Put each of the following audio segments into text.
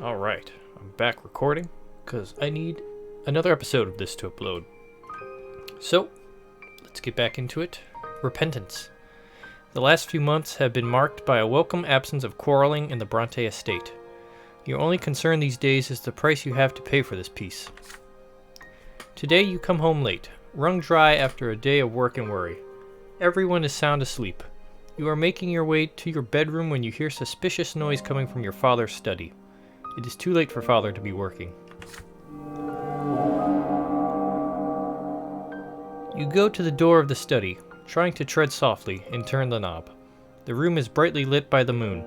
Alright, I'm back recording because I need another episode of this to upload. So, let's get back into it. Repentance. The last few months have been marked by a welcome absence of quarreling in the Brante estate. Your only concern these days is the price you have to pay for this peace. Today you come home late, wrung dry after a day of work and worry. Everyone is sound asleep. You are making your way to your bedroom when you hear suspicious noise coming from your father's study. It is too late for father to be working. You go to the door of the study, trying to tread softly, and turn the knob. The room is brightly lit by the moon.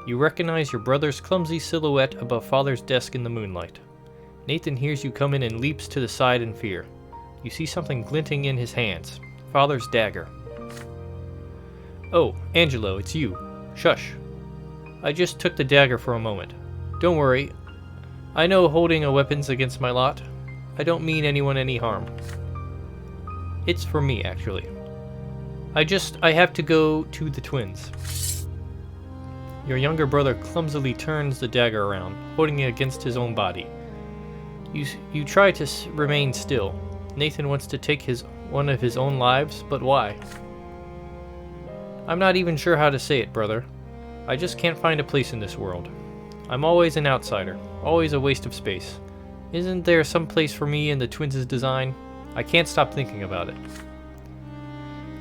You recognize your brother's clumsy silhouette above father's desk in the moonlight. Nathan hears you come in and leaps to the side in fear. You see something glinting in his hands. Father's dagger. "Oh, Angelo, it's you. Shush. I just took the dagger for a moment. Don't worry. I know holding a weapon's against my lot. I don't mean anyone any harm. It's for me, actually. I have to go to the twins." Your younger brother clumsily turns the dagger around, holding it against his own body. You try to remain still. Nathan wants to take one of his own lives, but why? "I'm not even sure how to say it, brother. I just can't find a place in this world. I'm always an outsider, always a waste of space. Isn't there some place for me in the twins' design? I can't stop thinking about it.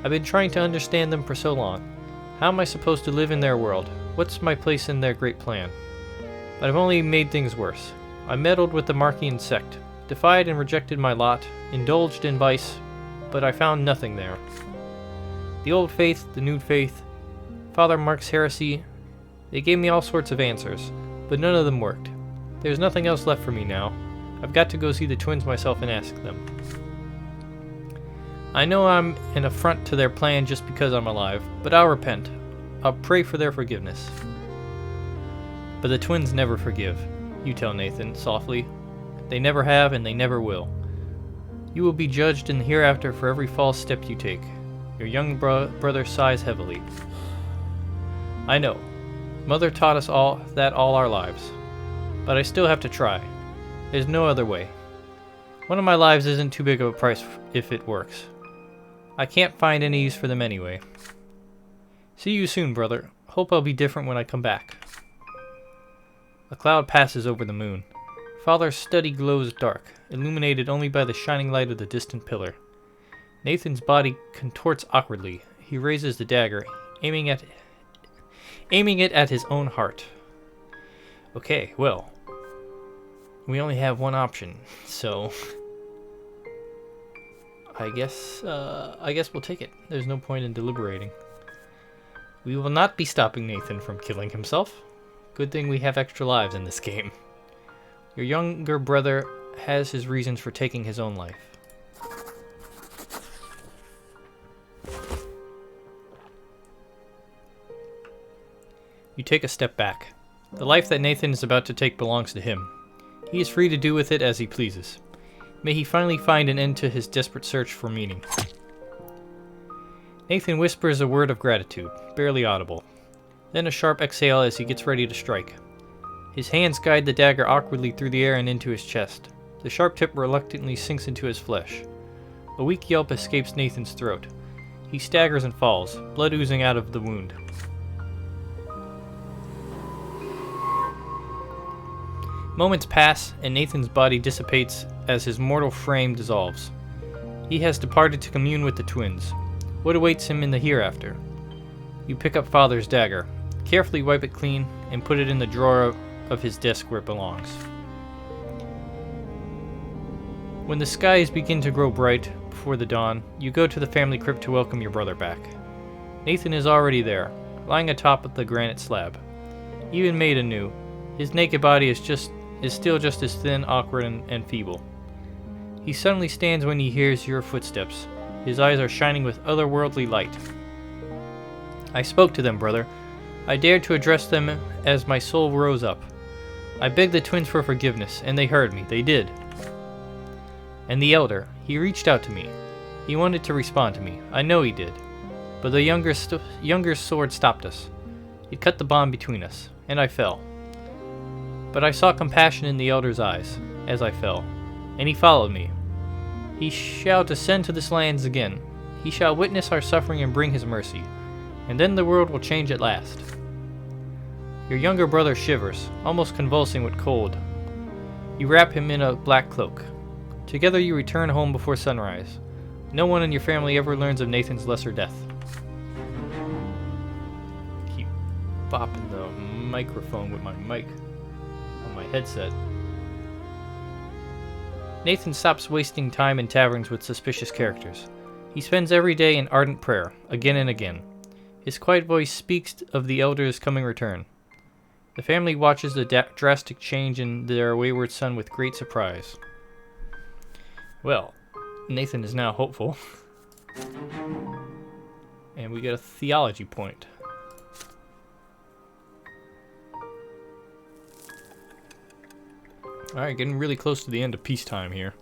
I've been trying to understand them for so long. How am I supposed to live in their world? What's my place in their great plan? But I've only made things worse. I meddled with the Markian sect, defied and rejected my lot, indulged in vice, but I found nothing there. The old faith, the new faith, Father Mark's heresy, they gave me all sorts of answers, but none of them worked. There's nothing else left for me now. I've got to go see the twins myself and ask them. I know I'm an affront to their plan just because I'm alive, but I'll repent. I'll pray for their forgiveness." "But the twins never forgive," you tell Nathan softly. "They never have and they never will. You will be judged in the hereafter for every false step you take." Your young brother sighs heavily. "I know. Mother taught us all our lives. But I still have to try. There's no other way. One of my lives isn't too big of a price if it works. I can't find any use for them anyway. See you soon, brother. Hope I'll be different when I come back." A cloud passes over the moon. Father's study glows dark, illuminated only by the shining light of the distant pillar. Nathan's body contorts awkwardly. He raises the dagger, aiming it at his own heart. Okay, well, we only have one option, so I guess we'll take it. There's no point in deliberating. We will not be stopping Nathan from killing himself. Good thing we have extra lives in this game. Your younger brother has his reasons for taking his own life. You take a step back. The life that Nathan is about to take belongs to him. He is free to do with it as he pleases. May he finally find an end to his desperate search for meaning. Nathan whispers a word of gratitude, barely audible. Then a sharp exhale as he gets ready to strike. His hands guide the dagger awkwardly through the air and into his chest. The sharp tip reluctantly sinks into his flesh. A weak yelp escapes Nathan's throat. He staggers and falls, blood oozing out of the wound. Moments pass, and Nathan's body dissipates as his mortal frame dissolves. He has departed to commune with the twins. What awaits him in the hereafter? You pick up Father's dagger, carefully wipe it clean, and put it in the drawer of his desk where it belongs. When the skies begin to grow bright before the dawn, you go to the family crypt to welcome your brother back. Nathan is already there, lying atop of the granite slab. Even made anew, his naked body is still just as thin, awkward, and feeble. He suddenly stands when he hears your footsteps. His eyes are shining with otherworldly light. "I spoke to them, brother. I dared to address them as my soul rose up. I begged the twins for forgiveness, and they heard me. They did. And the elder, he reached out to me. He wanted to respond to me. I know he did. But the younger sword stopped us. It cut the bond between us, and I fell. But I saw compassion in the elder's eyes, as I fell, and he followed me. He shall descend to this land again. He shall witness our suffering and bring his mercy, and then the world will change at last. Your younger brother shivers, almost convulsing with cold. You wrap him in a black cloak. Together you return home before sunrise. No one in your family ever learns of Nathan's lesser death. Keep bopping the microphone with my mic on my headset. Nathan stops wasting time in taverns with suspicious characters. He spends every day in ardent prayer, again and again. His quiet voice speaks of the elder's coming return. The family watches the drastic change in their wayward son with great surprise. Well, Nathan is now hopeful. And we get a theology point. Alright, getting really close to the end of peacetime here.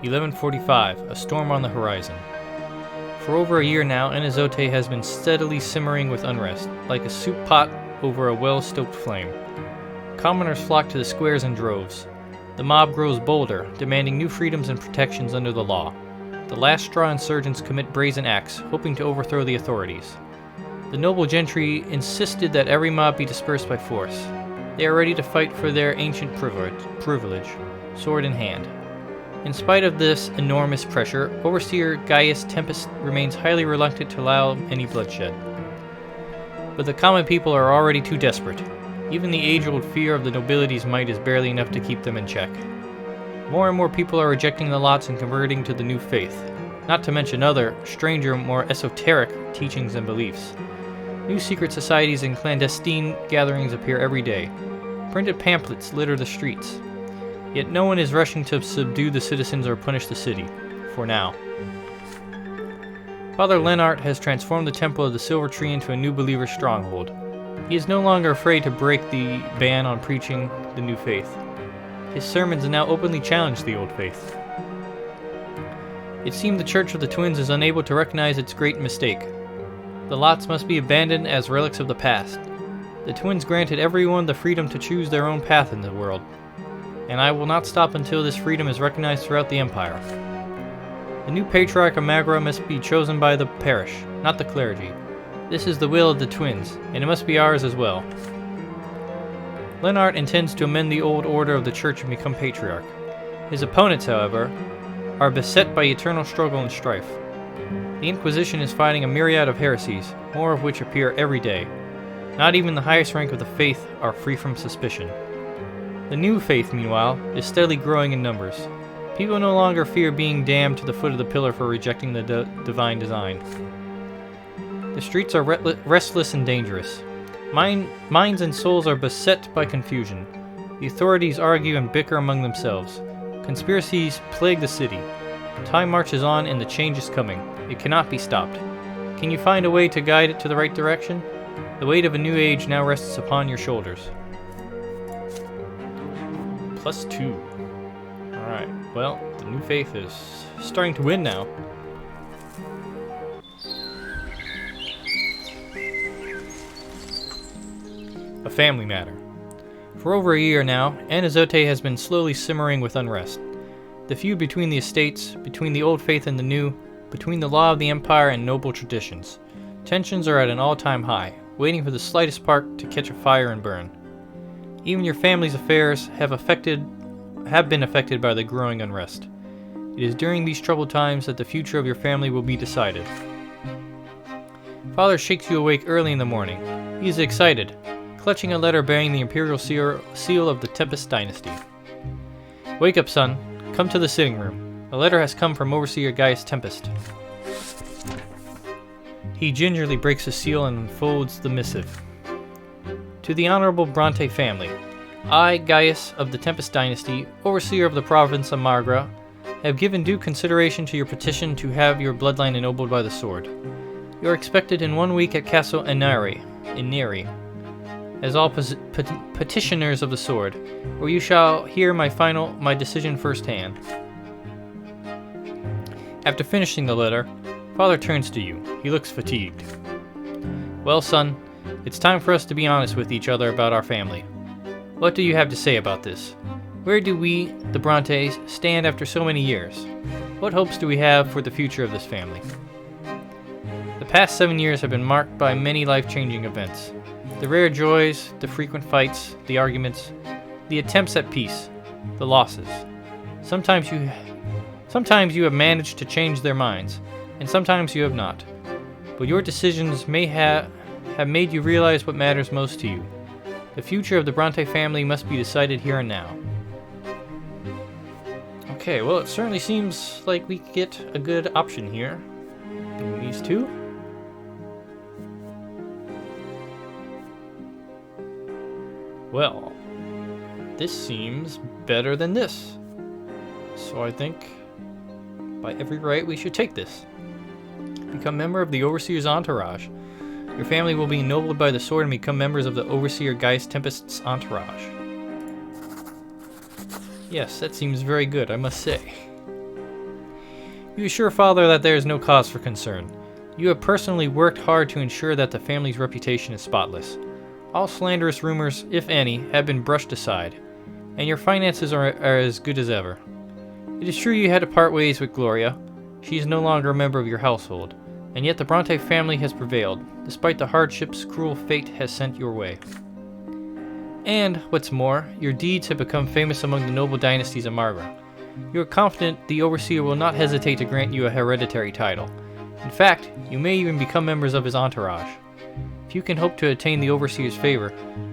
"11:45, a storm on the horizon. For over a year now, Enizote has been steadily simmering with unrest, like a soup pot over a well-stoked flame. Commoners flock to the squares in droves. The mob grows bolder, demanding new freedoms and protections under the law. The last straw insurgents commit brazen acts, hoping to overthrow the authorities. The noble gentry insisted that every mob be dispersed by force. They are ready to fight for their ancient privilege, sword in hand. In spite of this enormous pressure, Overseer Gaius Tempest remains highly reluctant to allow any bloodshed. But the common people are already too desperate. Even the age-old fear of the nobility's might is barely enough to keep them in check. More and more people are rejecting the lots and converting to the new faith, not to mention other, stranger, more esoteric teachings and beliefs. New secret societies and clandestine gatherings appear every day. Printed pamphlets litter the streets. Yet no one is rushing to subdue the citizens or punish the city, for now. Father Lennart has transformed the Temple of the Silver Tree into a new believer stronghold. He is no longer afraid to break the ban on preaching the new faith. His sermons now openly challenge the old faith. It seems the Church of the Twins is unable to recognize its great mistake. The lots must be abandoned as relics of the past. The Twins granted everyone the freedom to choose their own path in the world, and I will not stop until this freedom is recognized throughout the Empire. The new Patriarch of Magra must be chosen by the parish, not the clergy. This is the will of the Twins, and it must be ours as well. Lennart intends to amend the old order of the Church and become Patriarch. His opponents, however, are beset by eternal struggle and strife. The Inquisition is fighting a myriad of heresies, more of which appear every day. Not even the highest rank of the faith are free from suspicion. The new faith, meanwhile, is steadily growing in numbers. People no longer fear being damned to the foot of the pillar for rejecting the divine design. The streets are restless and dangerous. Minds and souls are beset by confusion. The authorities argue and bicker among themselves. Conspiracies plague the city. Time marches on and the change is coming. It cannot be stopped. Can you find a way to guide it to the right direction? The weight of a new age now rests upon your shoulders. +2. Alright, well, the new faith is starting to win now. A family matter. For over a year now, Enizote has been slowly simmering with unrest. The feud between the estates, between the old faith and the new, between the law of the Empire and noble traditions. Tensions are at an all-time high, waiting for the slightest spark to catch a fire and burn. Even your family's affairs have been affected by the growing unrest. It is during these troubled times that the future of your family will be decided. Father shakes you awake early in the morning. He is excited, clutching a letter bearing the imperial seal of the Tempest dynasty. "Wake up, son. Come to the sitting room. A letter has come from Overseer Gaius Tempest." He gingerly breaks the seal and unfolds the missive. "To the Honorable Brante family, I, Gaius of the Tempest dynasty, Overseer of the province of Magra, have given due consideration to your petition to have your bloodline ennobled by the sword. You are expected in 1 week at Castle Enari, as all petitioners of the sword, where you shall hear my decision firsthand." After finishing the letter, Father turns to you. He looks fatigued. Well, son, it's time for us to be honest with each other about our family. What do you have to say about this? Where do we, the Brontes, stand after so many years? What hopes do we have for the future of this family? The past 7 years have been marked by many life-changing events. The rare joys, the frequent fights, the arguments, the attempts at peace, the losses. Sometimes you have managed to change their minds, and sometimes you have not. But your decisions may have made you realize what matters most to you. The future of the Bronte family must be decided here and now. Okay, well, it certainly seems like we could get a good option here. Between these two. Well, this seems better than this. So I think, by every right, we should take this. Become member of the Overseer's entourage. Your family will be ennobled by the sword and become members of the Overseer Gaius Tempest's entourage. Yes, that seems very good, I must say. You assure Father that there is no cause for concern. You have personally worked hard to ensure that the family's reputation is spotless. All slanderous rumors, if any, have been brushed aside, and your finances are as good as ever. It is true you had to part ways with Gloria. She is no longer a member of your household, and yet the Bronte family has prevailed, despite the hardships cruel fate has sent your way. And, what's more, your deeds have become famous among the noble dynasties of Margra. You are confident the Overseer will not hesitate to grant you a hereditary title. In fact, you may even become members of his entourage. Few can hope to attain the Overseer's favor,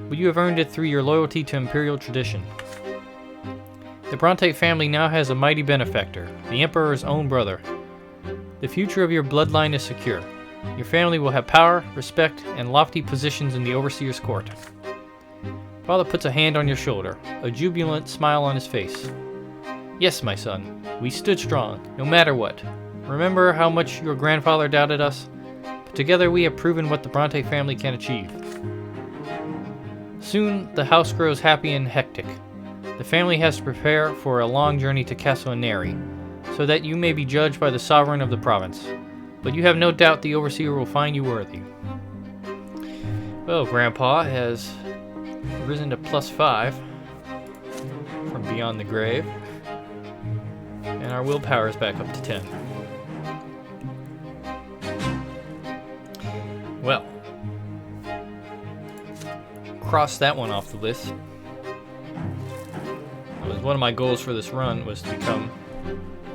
but you have earned it through your loyalty to imperial tradition. The Bronte family now has a mighty benefactor, the Emperor's own brother. The future of your bloodline is secure. Your family will have power, respect, and lofty positions in the Overseer's court. Father puts a hand on your shoulder, a jubilant smile on his face. Yes, my son, we stood strong, no matter what. Remember how much your grandfather doubted us? But together we have proven what the Bronte family can achieve. Soon, the house grows happy and hectic. The family has to prepare for a long journey to Castle Neri, so that you may be judged by the sovereign of the province. But you have no doubt the Overseer will find you worthy. Well, Grandpa has risen to +5 from beyond the grave, and our willpower is back up to 10. Well, cross that one off the list. That was one of my goals for this run, was to become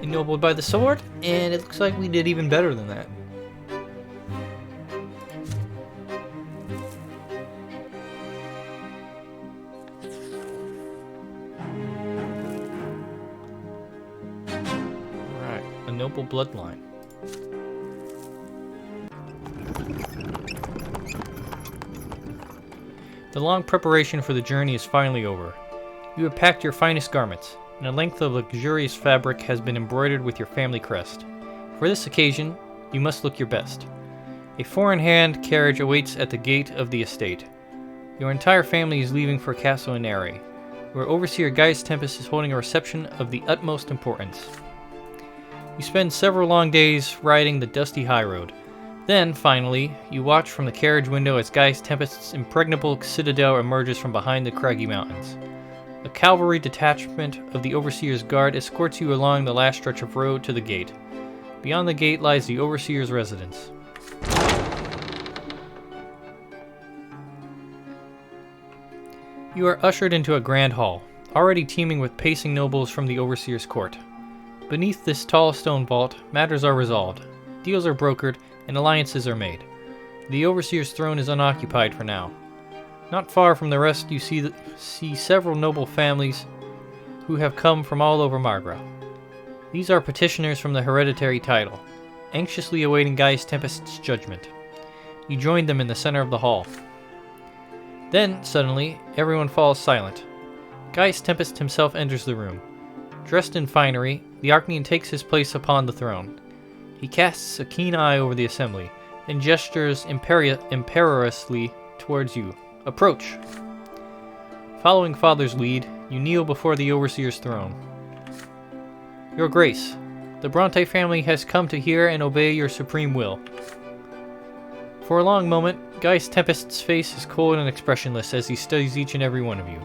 ennobled by the sword, and it looks like we did even better than that. Alright, a noble bloodline. The long preparation for the journey is finally over. You have packed your finest garments, and a length of luxurious fabric has been embroidered with your family crest. For this occasion, you must look your best. A four-in-hand carriage awaits at the gate of the estate. Your entire family is leaving for Castle Neri, where Overseer Gaius Tempest is holding a reception of the utmost importance. You spend several long days riding the dusty high road. Then, finally, you watch from the carriage window as Gaius Tempest's impregnable citadel emerges from behind the craggy mountains. A cavalry detachment of the Overseer's guard escorts you along the last stretch of road to the gate. Beyond the gate lies the Overseer's residence. You are ushered into a grand hall, already teeming with pacing nobles from the Overseer's court. Beneath this tall stone vault, matters are resolved, deals are brokered, and alliances are made. The Overseer's throne is unoccupied for now. Not far from the rest you see several noble families who have come from all over Margra. These are petitioners from the hereditary title, anxiously awaiting Gaius Tempest's judgment. You join them in the center of the hall. Then, suddenly, everyone falls silent. Gaius Tempest himself enters the room. Dressed in finery, the Archnean takes his place upon the throne. He casts a keen eye over the assembly, and gestures imperiously towards you. Approach! Following Father's lead, you kneel before the Overseer's throne. Your Grace, the Brante family has come to hear and obey your supreme will. For a long moment, Geist Tempest's face is cold and expressionless as he studies each and every one of you.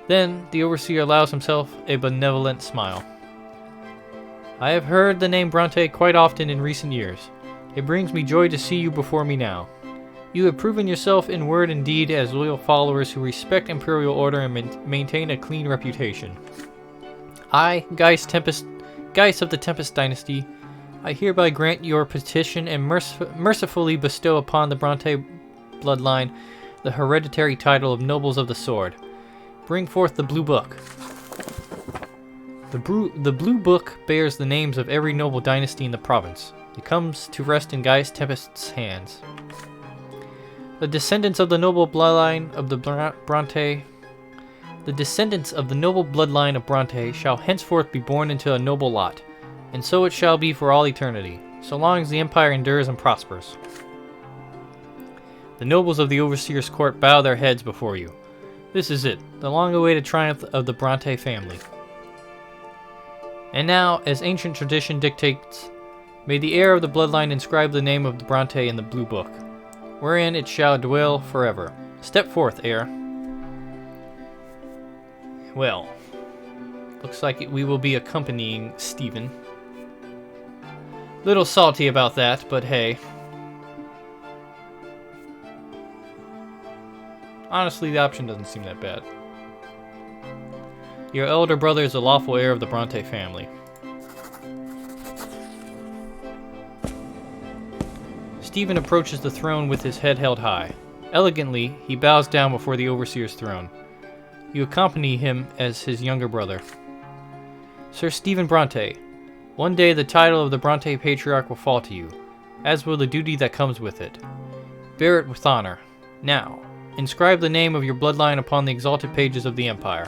Then, the Overseer allows himself a benevolent smile. I have heard the name Brante quite often in recent years. It brings me joy to see you before me now. You have proven yourself in word and deed as loyal followers who respect Imperial Order and maintain a clean reputation. I, Geist of the Tempest Dynasty, I hereby grant your petition and mercifully bestow upon the Brante bloodline the hereditary title of Nobles of the Sword. Bring forth the Blue Book. The Blue Book bears the names of every noble dynasty in the province. It comes to rest in Geist Tempest's hands. The descendants of the noble bloodline of the Brante shall henceforth be born into a noble lot, and so it shall be for all eternity, so long as the Empire endures and prospers. The nobles of the Overseer's court bow their heads before you. This is it, the long-awaited triumph of the Brante family. And now, as ancient tradition dictates, may the heir of the bloodline inscribe the name of the Brante in the Blue Book, wherein it shall dwell forever. Step forth, heir. Well, looks like we will be accompanying Stephen. Little salty about that, but hey. Honestly, the option doesn't seem that bad. Your elder brother is the lawful heir of the Brante family. Stephen approaches the throne with his head held high. Elegantly, he bows down before the Overseer's throne. You accompany him as his younger brother. Sir Stephen Brante, one day the title of the Brante Patriarch will fall to you, as will the duty that comes with it. Bear it with honor. Now, inscribe the name of your bloodline upon the exalted pages of the Empire.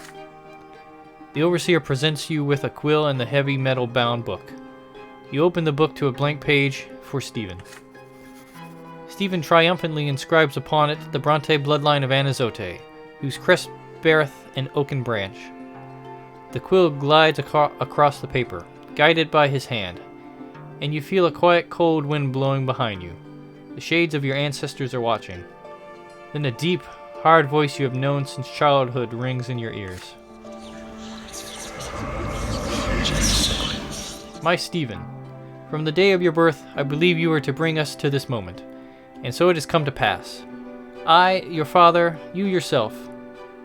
The Overseer presents you with a quill and the heavy metal-bound book. You open the book to a blank page for Stephen. Stephen triumphantly inscribes upon it the Brante bloodline of Anazote, whose crest beareth an oaken branch. The quill glides across the paper, guided by his hand, and you feel a quiet cold wind blowing behind you. The shades of your ancestors are watching. Then a deep, hard voice you have known since childhood rings in your ears. My Stephen, from the day of your birth, I believe you were to bring us to this moment, and so it has come to pass. I, your father, you yourself,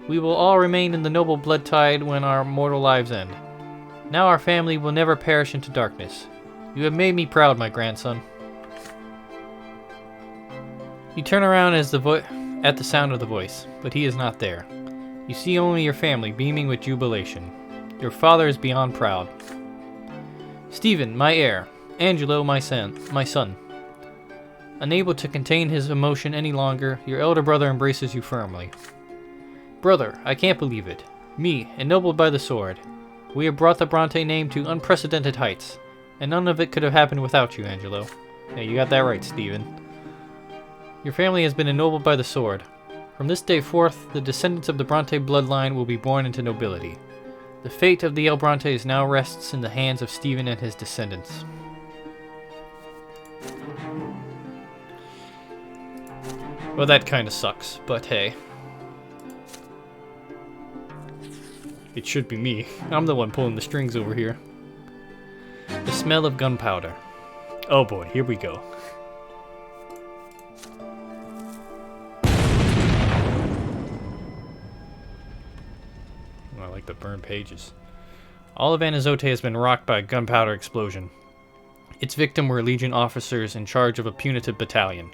we will all remain in the noble blood tide when our mortal lives end. Now our family will never perish into darkness. You have made me proud, my grandson. You turn around at the sound of the voice, but he is not there. You see only your family beaming with jubilation. Your father is beyond proud. Stephen, my heir. Angelo, my son. Unable to contain his emotion any longer, your elder brother embraces you firmly. Brother, I can't believe it. Me, ennobled by the sword. We have brought the Brante name to unprecedented heights, and none of it could have happened without you, Angelo. Yeah, you got that right, Stephen. Your family has been ennobled by the sword. From this day forth, the descendants of the Brante bloodline will be born into nobility. The fate of the El Brantes now rests in the hands of Stephen and his descendants. Well, that kinda sucks, but hey. It should be me. I'm the one pulling the strings over here. The smell of gunpowder. Oh boy, here we go. I like the burned pages. All of Anazote has been rocked by a gunpowder explosion. Its victim were Legion officers in charge of a punitive battalion.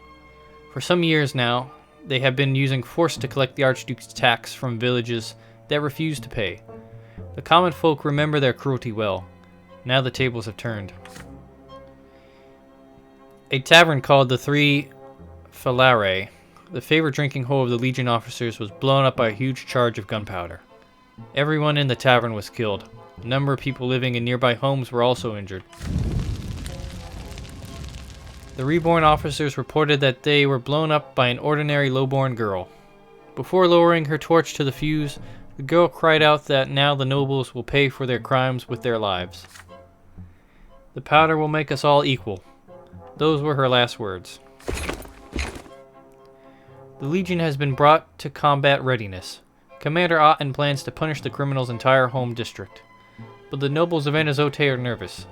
For some years now, they have been using force to collect the Archduke's tax from villages that refuse to pay. The common folk remember their cruelty well. Now the tables have turned. A tavern called the Three Falare, the favorite drinking hole of the Legion officers, was blown up by a huge charge of gunpowder. Everyone in the tavern was killed. A number of people living in nearby homes were also injured. The reborn officers reported that they were blown up by an ordinary lowborn girl. Before lowering her torch to the fuse, the girl cried out that now the nobles will pay for their crimes with their lives. The powder will make us all equal. Those were her last words. The Legion has been brought to combat readiness. Commander Otten plans to punish the criminal's entire home district. But the nobles of Anazote are nervous.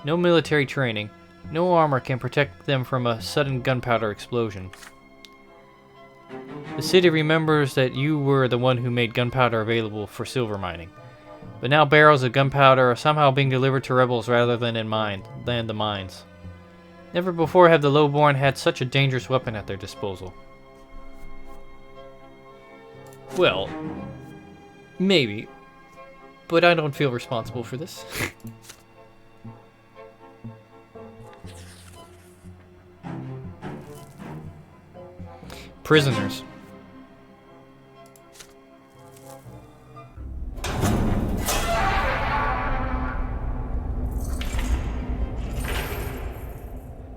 No military training, no armor can protect them from a sudden gunpowder explosion. The city remembers that you were the one who made gunpowder available for silver mining. But now barrels of gunpowder are somehow being delivered to rebels rather than in the mines. Never before have the lowborn had such a dangerous weapon at their disposal. Well, maybe. But I don't feel responsible for this. Prisoners.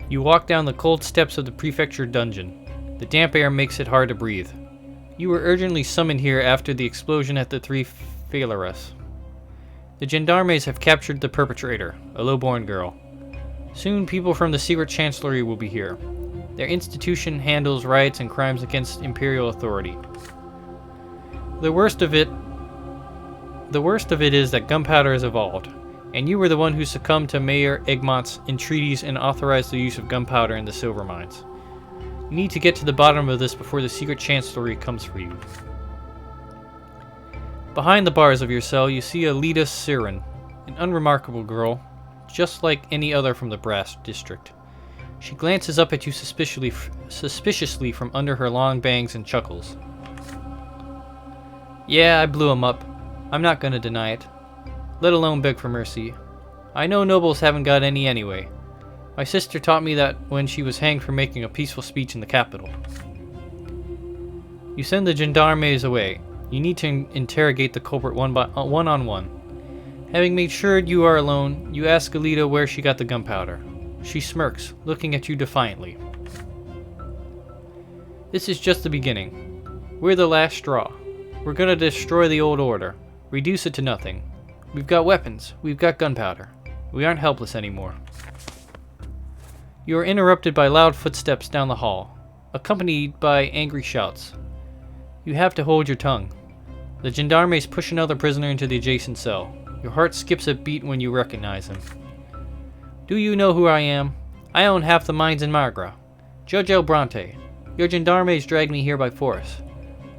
You walk down the cold steps of the prefecture dungeon. The damp air makes it hard to breathe. You were urgently summoned here after the explosion at the Three Phalerus. The gendarmes have captured the perpetrator, a lowborn girl. Soon people from the secret chancellery will be here. Their institution handles riots and crimes against imperial authority. The worst of it is that gunpowder has evolved, and you were the one who succumbed to Mayor Egmont's entreaties and authorized the use of gunpowder in the silver mines. You need to get to the bottom of this before the secret chancellery comes for you. Behind the bars of your cell, you see Alida Siren, an unremarkable girl, just like any other from the Brass District. She glances up at you suspiciously from under her long bangs and chuckles. Yeah, I blew him up. I'm not gonna deny it. Let alone beg for mercy. I know nobles haven't got any anyway. My sister taught me that when she was hanged for making a peaceful speech in the capital. You send the gendarmes away. You need to interrogate the culprit one-on-one. Having made sure you are alone, you ask Alida where she got the gunpowder. She smirks, looking at you defiantly. This is just the beginning. We're the last straw. We're gonna destroy the old order, reduce it to nothing. We've got weapons, we've got gunpowder. We aren't helpless anymore. You are interrupted by loud footsteps down the hall, accompanied by angry shouts. You have to hold your tongue. The gendarmes push another prisoner into the adjacent cell. Your heart skips a beat when you recognize him. Do you know who I am? I own half the mines in Margra. Judge Sir Brante. Your gendarmes dragged me here by force.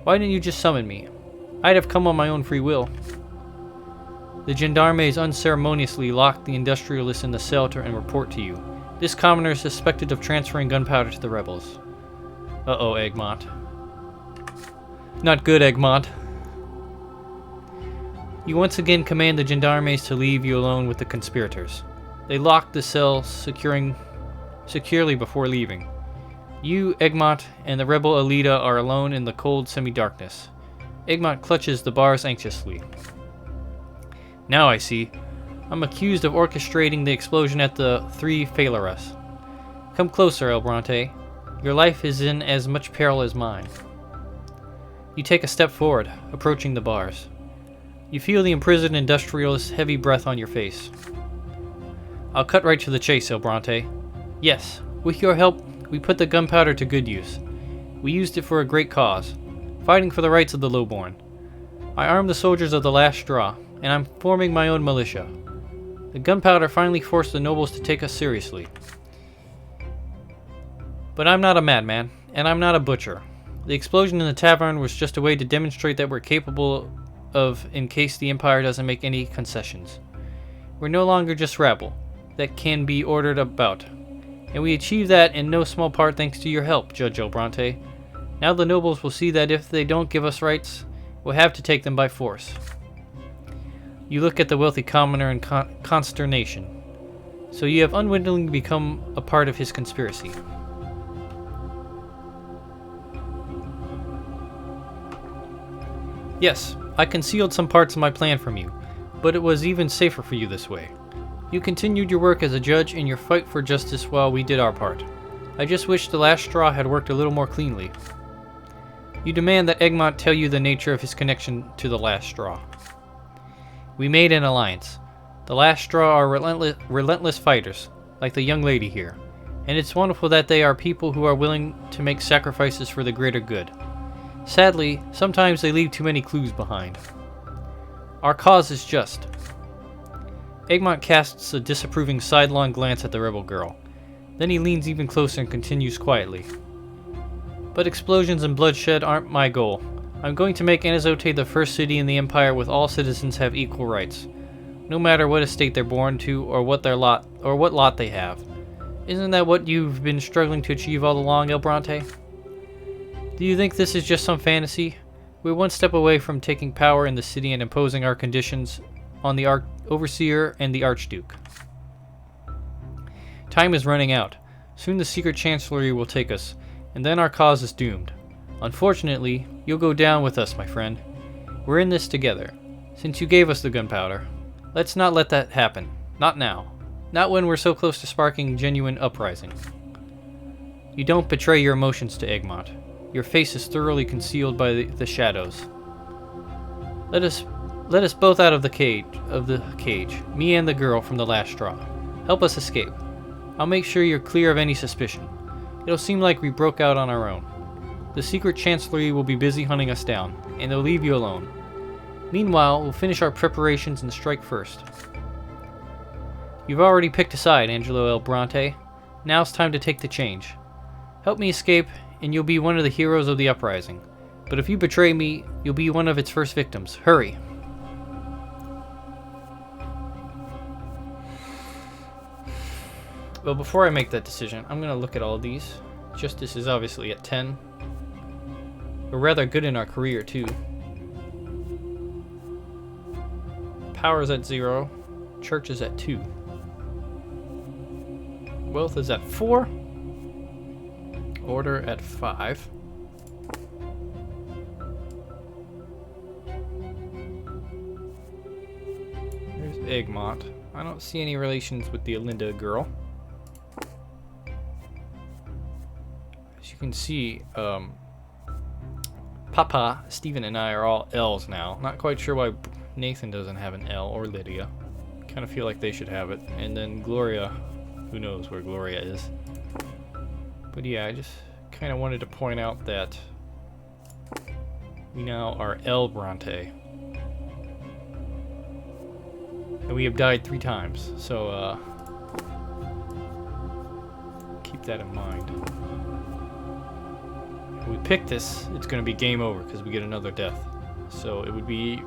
Why didn't you just summon me? I'd have come on my own free will. The gendarmes unceremoniously lock the industrialist in the cell and report to you. This commoner is suspected of transferring gunpowder to the rebels. Uh-oh, Egmont. Not good, Egmont. You once again command the gendarmes to leave you alone with the conspirators. They lock the cell securely before leaving. You, Egmont, and the rebel Alida are alone in the cold semi-darkness. Egmont clutches the bars anxiously. Now I see. I'm accused of orchestrating the explosion at the Three Phalerus. Come closer, Sir Brante. Your life is in as much peril as mine. You take a step forward, approaching the bars. You feel the imprisoned industrialist's heavy breath on your face. I'll cut right to the chase, Sir Brante. Yes, with your help, we put the gunpowder to good use. We used it for a great cause, fighting for the rights of the lowborn. I armed the soldiers of the last straw, and I'm forming my own militia. The gunpowder finally forced the nobles to take us seriously. But I'm not a madman, and I'm not a butcher. The explosion in the tavern was just a way to demonstrate that we're capable of in case the Empire doesn't make any concessions. We're no longer just rabble that can be ordered about. And we achieved that in no small part thanks to your help, Judge Sir Brante. Now the nobles will see that if they don't give us rights, we'll have to take them by force. You look at the wealthy commoner in consternation. So you have unwittingly become a part of his conspiracy. Yes, I concealed some parts of my plan from you, but it was even safer for you this way. You continued your work as a judge in your fight for justice while we did our part. I just wish the last straw had worked a little more cleanly. You demand that Egmont tell you the nature of his connection to the last straw. We made an alliance. The last straw are relentless fighters, like the young lady here. and it's wonderful that they are people who are willing to make sacrifices for the greater good. Sadly, sometimes they leave too many clues behind. Our cause is just. Egmont casts a disapproving sidelong glance at the rebel girl. Then he leans even closer and continues quietly. But explosions and bloodshed aren't my goal. I'm going to make Anazote the first city in the Empire with all citizens have equal rights, no matter what estate they're born to or what lot they have. Isn't that what you've been struggling to achieve all along, El Brante? Do you think this is just some fantasy? We're one step away from taking power in the city and imposing our conditions on the Overseer and the Archduke. Time is running out. Soon the secret chancellery will take us, and then our cause is doomed. Unfortunately, you'll go down with us, my friend. We're in this together. Since you gave us the gunpowder, let's not let that happen. Not now. Not when we're so close to sparking genuine uprising. You don't betray your emotions to Egmont. Your face is thoroughly concealed by the shadows. Let us both out of the cage. Me and the girl from the last straw. Help us escape. I'll make sure you're clear of any suspicion. It'll seem like we broke out on our own. The secret chancellery will be busy hunting us down, and they'll leave you alone. Meanwhile, we'll finish our preparations and strike first. You've already picked a side, Angelo El Brante. Now it's time to take the change. Help me escape, and you'll be one of the heroes of the uprising. But if you betray me, you'll be one of its first victims. Hurry! Well, before I make that decision, I'm going to look at all of these. Justice is obviously at 10. We're rather good in our career, too. Power is at 0. Church is at 2. Wealth is at 4. Order at 5. There's Egmont. I don't see any relations with the Alinda girl. As you can see, Papa, Stephen, and I are all L's now. Not quite sure why Nathan doesn't have an L, or Lydia. Kind of feel like they should have it. And then Gloria, who knows where Gloria is. But yeah, I just kind of wanted to point out that we now are El Brante. And we have died 3 times, so keep that in mind. If we pick this, it's going to be game over because we get another death. So it would be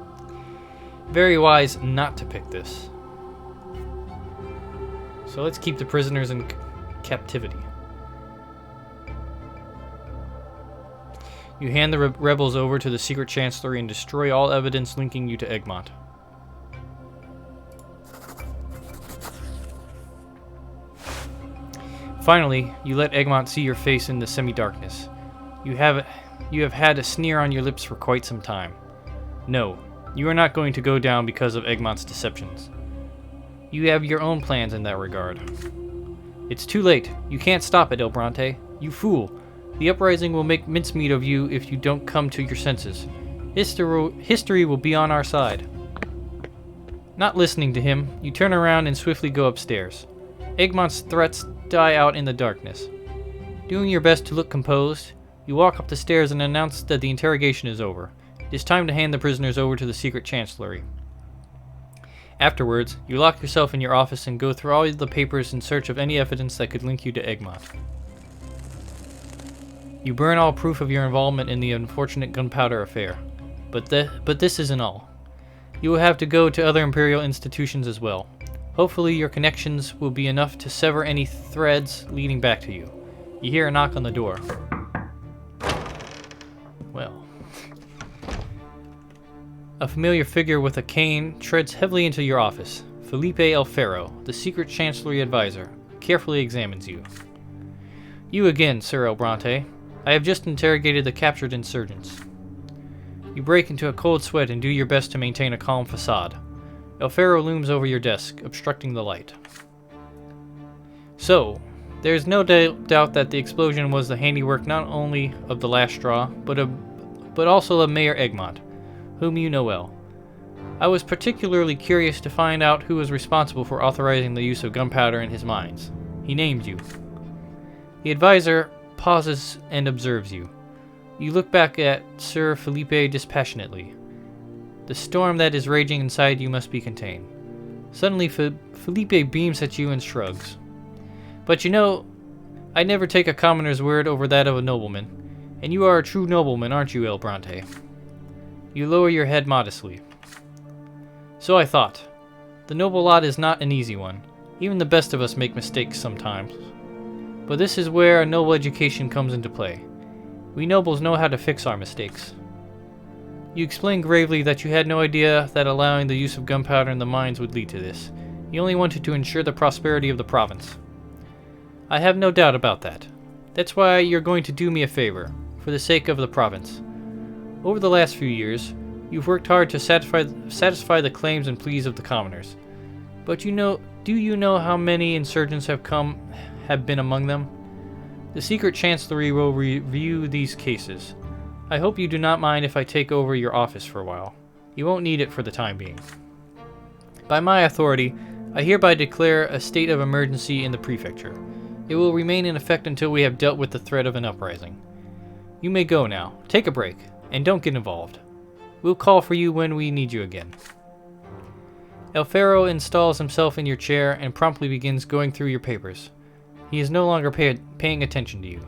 very wise not to pick this. So let's keep the prisoners in captivity. You hand the rebels over to the secret chancellery and destroy all evidence linking you to Egmont. Finally, you let Egmont see your face in the semi-darkness. You have had a sneer on your lips for quite some time. No, you are not going to go down because of Egmont's deceptions. You have your own plans in that regard. It's too late. You can't stop it, El Brante. You fool. The uprising will make mincemeat of you if you don't come to your senses. History will be on our side. Not listening to him, you turn around and swiftly go upstairs. Egmont's threats die out in the darkness. Doing your best to look composed, you walk up the stairs and announce that the interrogation is over. It is time to hand the prisoners over to the secret chancellery. Afterwards, you lock yourself in your office and go through all the papers in search of any evidence that could link you to Egmont. You burn all proof of your involvement in the unfortunate gunpowder affair. But this isn't all. You will have to go to other Imperial institutions as well. Hopefully your connections will be enough to sever any threads leading back to you. You hear a knock on the door. Well. A familiar figure with a cane treads heavily into your office. Felipe El Ferro, the secret chancellery advisor, carefully examines you. You again, Sir El Brante. I have just interrogated the captured insurgents. You break into a cold sweat and do your best to maintain a calm facade. El Ferro looms over your desk, obstructing the light. So, there is no doubt that the explosion was the handiwork not only of the last straw, but also of Mayor Egmont, whom you know well. I was particularly curious to find out who was responsible for authorizing the use of gunpowder in his mines. He named you. The advisor pauses and observes you. You look back at Sir Felipe dispassionately. The storm that is raging inside you must be contained. Suddenly, Felipe beams at you and shrugs. But you know, I never take a commoner's word over that of a nobleman. And you are a true nobleman, aren't you, Sir Brante? You lower your head modestly. So I thought. The noble lot is not an easy one. Even the best of us make mistakes sometimes. But this is where a noble education comes into play. We nobles know how to fix our mistakes. You explained gravely that you had no idea that allowing the use of gunpowder in the mines would lead to this. You only wanted to ensure the prosperity of the province. I have no doubt about that. That's why you're going to do me a favor, for the sake of the province. Over the last few years, you've worked hard to satisfy the claims and pleas of the commoners. But do you know how many insurgents have been among them? The secret chancellery will review these cases. I hope you do not mind if I take over your office for a while. You won't need it for the time being. By my authority, I hereby declare a state of emergency in the prefecture. It will remain in effect until we have dealt with the threat of an uprising. You may go now. Take a break, and don't get involved. We'll call for you when we need you again. El Faro installs himself in your chair and promptly begins going through your papers. He is no longer paying attention to you.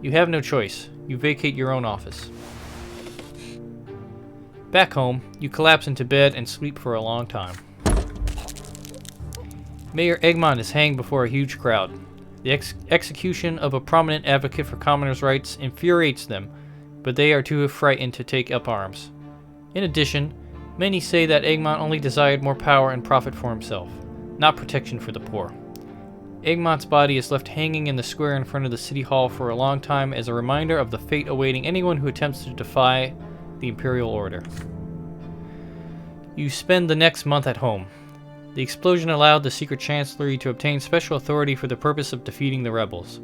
You have no choice. You vacate your own office. Back home, you collapse into bed and sleep for a long time. Mayor Egmont is hanged before a huge crowd. The execution of a prominent advocate for commoners' rights infuriates them, but they are too frightened to take up arms. In addition, many say that Egmont only desired more power and profit for himself, not protection for the poor. Egmont's body is left hanging in the square in front of the city hall for a long time as a reminder of the fate awaiting anyone who attempts to defy the imperial order. You spend the next month at home. The explosion allowed the secret chancellery to obtain special authority for the purpose of defeating the rebels.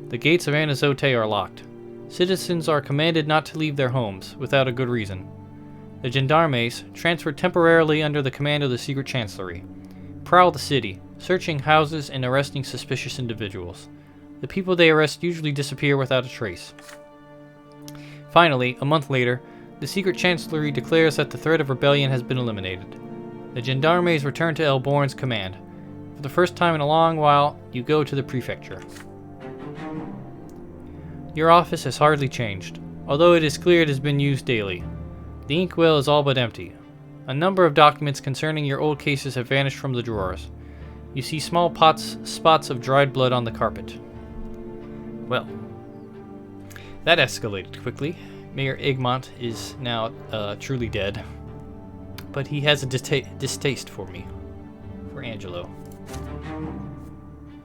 The gates of Anazote are locked. Citizens are commanded not to leave their homes without a good reason. The gendarmes, transferred temporarily under the command of the secret chancellery, prowl the city, searching houses and arresting suspicious individuals. The people they arrest usually disappear without a trace. Finally, a month later, the secret chancellery declares that the threat of rebellion has been eliminated. The gendarmes return to Elborn's command. For the first time in a long while, you go to the prefecture. Your office has hardly changed, although it is clear it has been used daily. The inkwell is all but empty. A number of documents concerning your old cases have vanished from the drawers. You see small spots of dried blood on the carpet. Well, that escalated quickly. Mayor Egmont is now truly dead. But he has a distaste for me. For Angelo.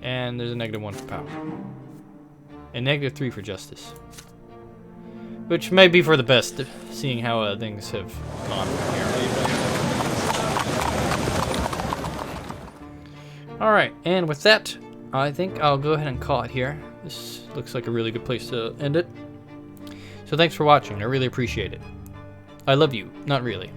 And there's a -1 for power. And -3 for justice. Which may be for the best, seeing how things have gone from here. Alright, and with that, I think I'll go ahead and call it here. This looks like a really good place to end it. So thanks for watching, I really appreciate it. I love you, not really.